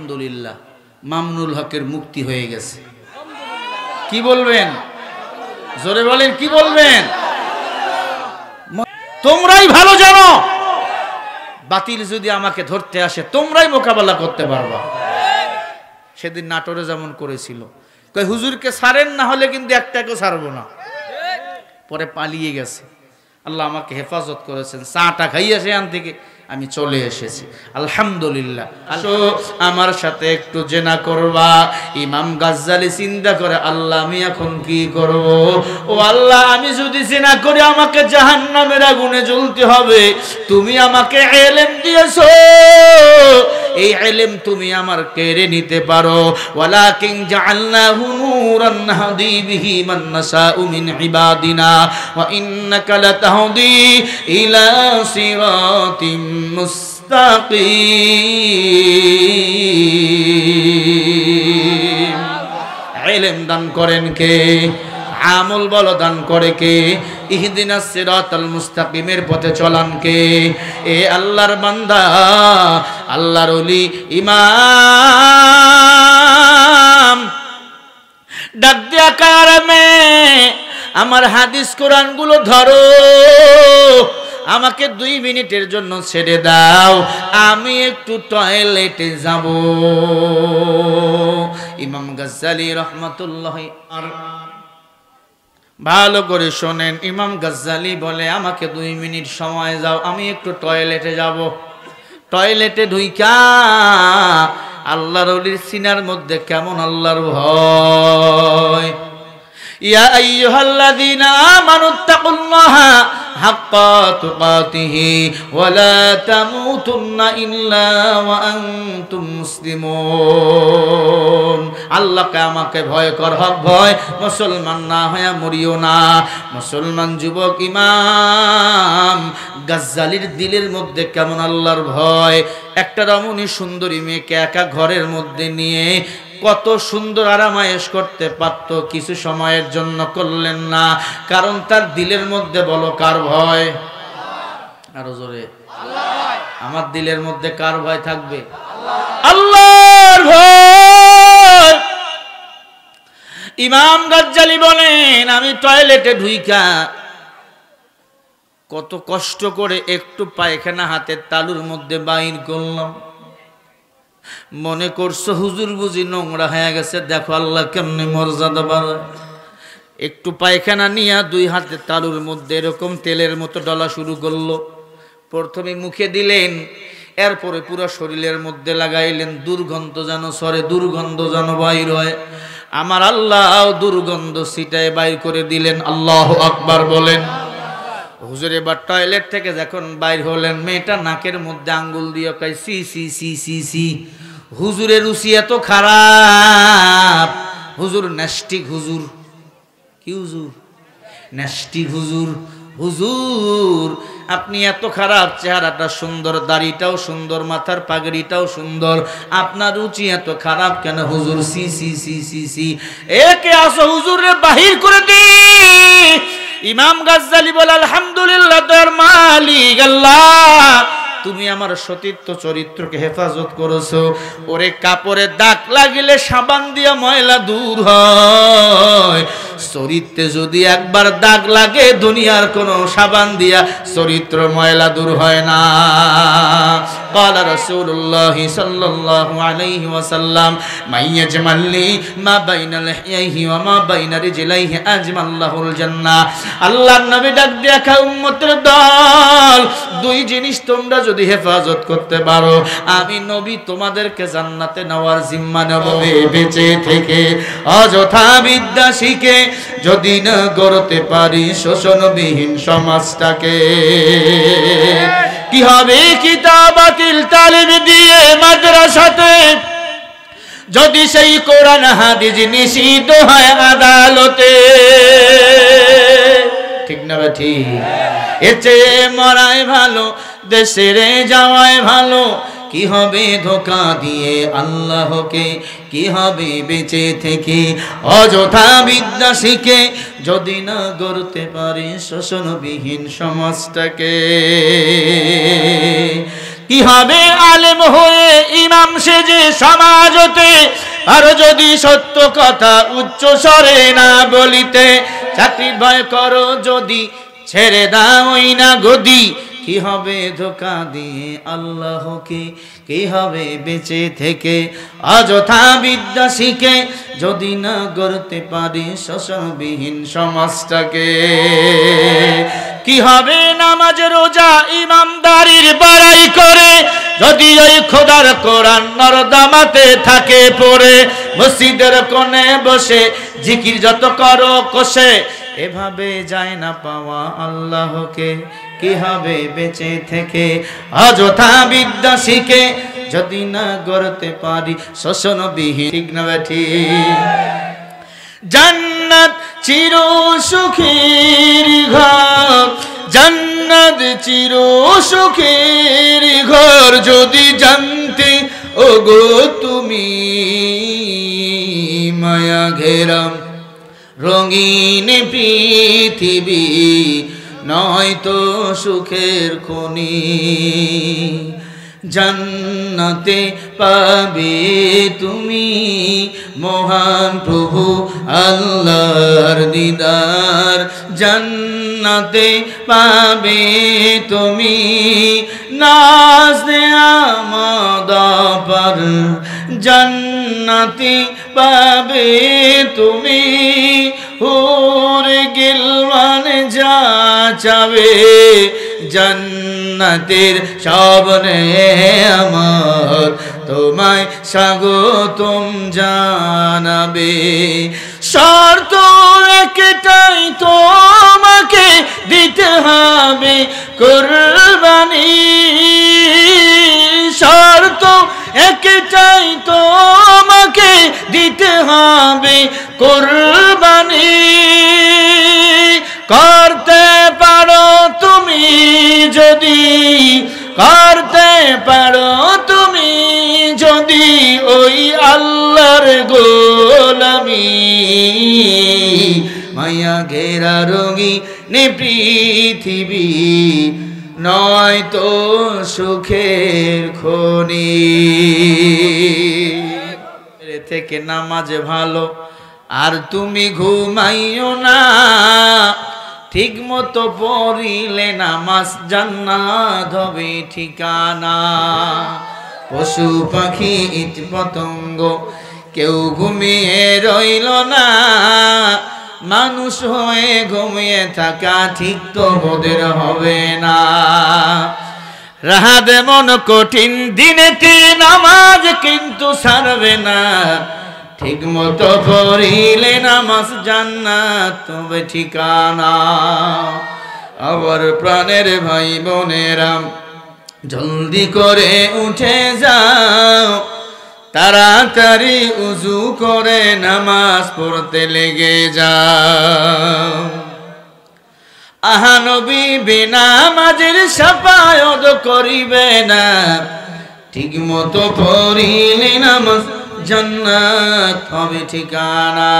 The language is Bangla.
আলহামদুলিল্লাহ মামুনুল হকের মুক্তি হয়ে গেছে। কি বলবেন? জোরে বলেন, কি বলবেন? তোমরাই ভালো জানো, বাতিল যদি আমাকে ধরতে আসে তোমরাই মোকাবেলা করতে পারবা। সেদিন নাটোরে যেমন করেছিল, কই হুজুরকে ছাড়েন, না হলে কিন্তু একটাকেও ছাড়বো না। পরে পালিয়ে গেছে। আল্লাহ আমাকে হেফাজত করেছেন। চাটা খাইয়ে সেখান থেকে আমি চলে এসেছি, আলহামদুলিল্লাহ। আসো আমার সাথে একটু জেনা করবা। ইমাম গাজ্জালি চিন্তা করে, আল্লাহ আমি এখন কি করব? ও আল্লাহ, আমি যদি জেনা করি আমাকে জাহান্নামের আগুনে জ্বলতে হবে। তুমি আমাকে ইলম দিয়েছো, এই ইলম তুমি আমার কেড়ে নিতে পারো। ওয়ালাকিন জাআলনাহু নূরান নাহদি বিহি মান নাশাউ মিন ইবাদিনা ওয়া ইন্নাকা লাতাহদি ইলা সিরাতিম মুস্তাকিম। ইলম দান করেন কে? আমল বল দান করে কে? ইহদিনাস সিরাতাল মুস্তাকিমের পথে চলান কে? এ আল্লাহর বান্দা, আল্লাহর ওলি ইমাম ডাক দিয়া কারমে আমার হাদিস কোরআন গুলো ধরো, আমাকে 2 মিনিটের জন্য ছেড়ে দাও, আমি একটু টয়লেটে যাব। ইমাম গাজ্জালি রাহমাতুল্লাহি ভালো করে শোনেন। ইমাম গাজ্জালি বলে, আমাকে 2 মিনিট সময় দাও, আমি একটু টয়লেটে যাব। টয়লেটে ঢুইকা আল্লাহর ওলির সিনার মধ্যে কেমন আল্লাহর ভয়। ইয়া আইয়ুহাল্লাযীনা আমানুত্তাকুল্লাহা হাক্কা তুকাতিহি ওয়া লা তামুতুন্না ইল্লা ওয়া আনতুম মুসলিমুন। আল্লাহকে আমাকে ভয় কর, হক ভয়, মুসলমান না হয়ে মরিও না। মুসলমান যুবক ইমাম গাজ্জালির দিলের মধ্যে কেমন আল্লাহর ভয়। একটা রমণী সুন্দরী মেয়েকে একা ঘরের মধ্যে নিয়ে কত সুন্দর আরামায়েশ করতে পারত, কিছু সময়ের জন্য করলেন না, কারণ তার দিলের মধ্যে বলো কার ভয়? আরো জোরে, আমার দিলের মধ্যে কার ভয় থাকবে? আল্লাহর ভয়। ইমাম গাজ্জালি বলেন, আমি টয়লেটে ঢুইকা কত কষ্ট করে একটু পায়খানা হাতের তালুর মধ্যে বাইর করলাম। মনে করছো হুজুর বুঝি নোংরা হয়ে গেছে, দেখো আল্লাহ কেমনে মর্যাদা বাড়ায়। একটু পায়খানা নিয়ে 2 হাতের তালুর মধ্যে এরকম তেলের মতো ডলা শুরু করলো। প্রথমে মুখে দিলেন, এরপরে পুরো শরীরের মধ্যে লাগাইলেন। দুর্গন্ধ যেন সরে, দুর্গন্ধ যেন বাইর হয়। আমার আল্লাহ দুর্গন্ধ ছিটায় বাইর করে দিলেন। আল্লাহু আকবার বলেন। হুজুর এবার টয়লেট থেকে যখন বাইর হলেন, মেয়েটা নাকের মধ্যে আঙ্গুল দিয়ে কয়, সি সি সি সি সি। হুজুরের রুচি এত খারাপ। হুজুর ন্যাস্টিক হুজুর। কি হুজুর? ন্যাস্টিক হুজুর। হুজুর আপনি এত খারাপ, চেহারাটা সুন্দর, দাড়িটাও সুন্দর, মাথার পাগড়িটাও সুন্দর, আপনার রুচি এত খারাপ কেন হুজুর? সি সি সি সি সি। একে আসো হুজুরে বাহির করে দি। ইমাম গাজ্জালি বলে, আলহামদুলিল্লাহ তোর মালিক আল্লাহ, তুমি আমার সতীত্ব চরিত্রকে হেফাজত করেছো। ওরে কাপড়ে দাগ লাগিলে সাবান দিয়া ময়লা দূর হয়, চরিত্রে যদি একবার দাগ লাগে দুনিয়ার কোন সাবান দিয়া চরিত্র ময়লা দূর হয় না। قال رسول الله صلى الله عليه وسلم من يجمل لي ما بين لحييه وما بين رجليه اجمل له الجنه। আল্লাহর নবী ডাক দিয়া কয়, উম্মতের দল, 2 জিনিস তোমরা যদি হেফাজত করতে পারো, আমি নবী তোমাদেরকে জান্নাতে নেওয়ার জিম্মা নেব। বেঁচে থেকে অযথা বিদ্যা শিখে যদি না গড়তে পারি শোষণবিহীন সমাজটাকে, কি হবে? কিতাবাতিল তালিম দিয়ে মাদ্রাসাতে যদি সেই কোরআন হাদিস নিষিদ্ধ হয় আদালতে, ঠিক না ঠিক? এর চেয়ে মরাই ভালো, দেশের যাওয়াই ভালো। কি হবে ধোঁকা দিয়ে আল্লাহকে, কি হবে বেঁচে থেকে অযথা বিদ্যা শিখে যদি না গড়তে পারি শোষণবিহীন সমাজটাকে। কি হবে আলেম হয়ে ইমাম সেজে সমাজতে, আর যদি সত্য কথা উচ্চ স্বরে না বলিতে, চাকরির ভয় করো যদি ছেড়ে দাওই না গদি, কি হবে ধোঁকা দিয়ে আল্লাহকে, কি হবে বেঁচে থেকে অযথা বিদ্যা শিখে, যদি না গড়তে পারি শোষণবিহীন সমাজটাকে। কি হবে নামাজ রোজা ইমানদারির বড়াই করে, যদি ওই খোদার কোরআন নরদামাতে থাকে পড়ে, মসজিদের কোণে বসে জিকির যত করো কষে, এভাবে যায় না পাওয়া আল্লাহকে, কি হবে বেঁচে থেকে অযথা বিদ্যা শিখে, যদি না গড়তে পারি শোষণবিহীন। ঠিক না ঠিক? জান্নাত চির সুখের ঘর, জান্নাত চির সুখের ঘর, যদি জানতে ওগো তুমি, মায়া ঘেরাম রঙিন পৃথিবী নয়তো সুখের খনি, জান্নাতে পাবে তুমি মহান প্রভু আল্লাহর দিদার, জান্নাতে পাবে তুমি নাজে আমদ পার, জান্নাতে পাবে তুমি হুর গিলমান যা চাবে, জান্নাতের সবনে আমার তোমায় স্বাগতম জানাবে। শর্ত একটাই তোমাকে দিতে হবে কুরবানি, শর্ত একটাই তোমাকে দিতে হবে কুরবানি, করতে পারো তুমি যদি, করতে পারো তুমি যদি ওই আল্লাহর গোলামি, মায়া ঘেরা রঙিন পৃথিবী নয়তো সুখের খনি। থেকে নামাজ ভালো আর তুমি ঘুমাইও না, ঠিক মতো পড়িলে নামাজ জান্নাত হবে ঠিকানা। পশু পাখি ইট পতঙ্গ কেউ ঘুমিয়ে রইল না, মানুষ হয়ে ঘুমিয়ে থাকা ঠিক তো বোধের হবে না। রাহাত মন কঠিন দিনেতে নামাজ কিন্তু ছাড়বে না, ঠিক মতো পড়িলে নামাজ জান্নাত তবে ঠিকানা। আবার প্রাণের ভাই বোনেরা জলদি করে উঠে যাও, তাড়াতাড়ি উজু করে নামাজ পড়তে লেগে যাও। আহা নবী বেনামাজের শাফায়াত করিবে না, ঠিক মতো পড়িলে নামাজ জান্নাত হবে ঠিকানা।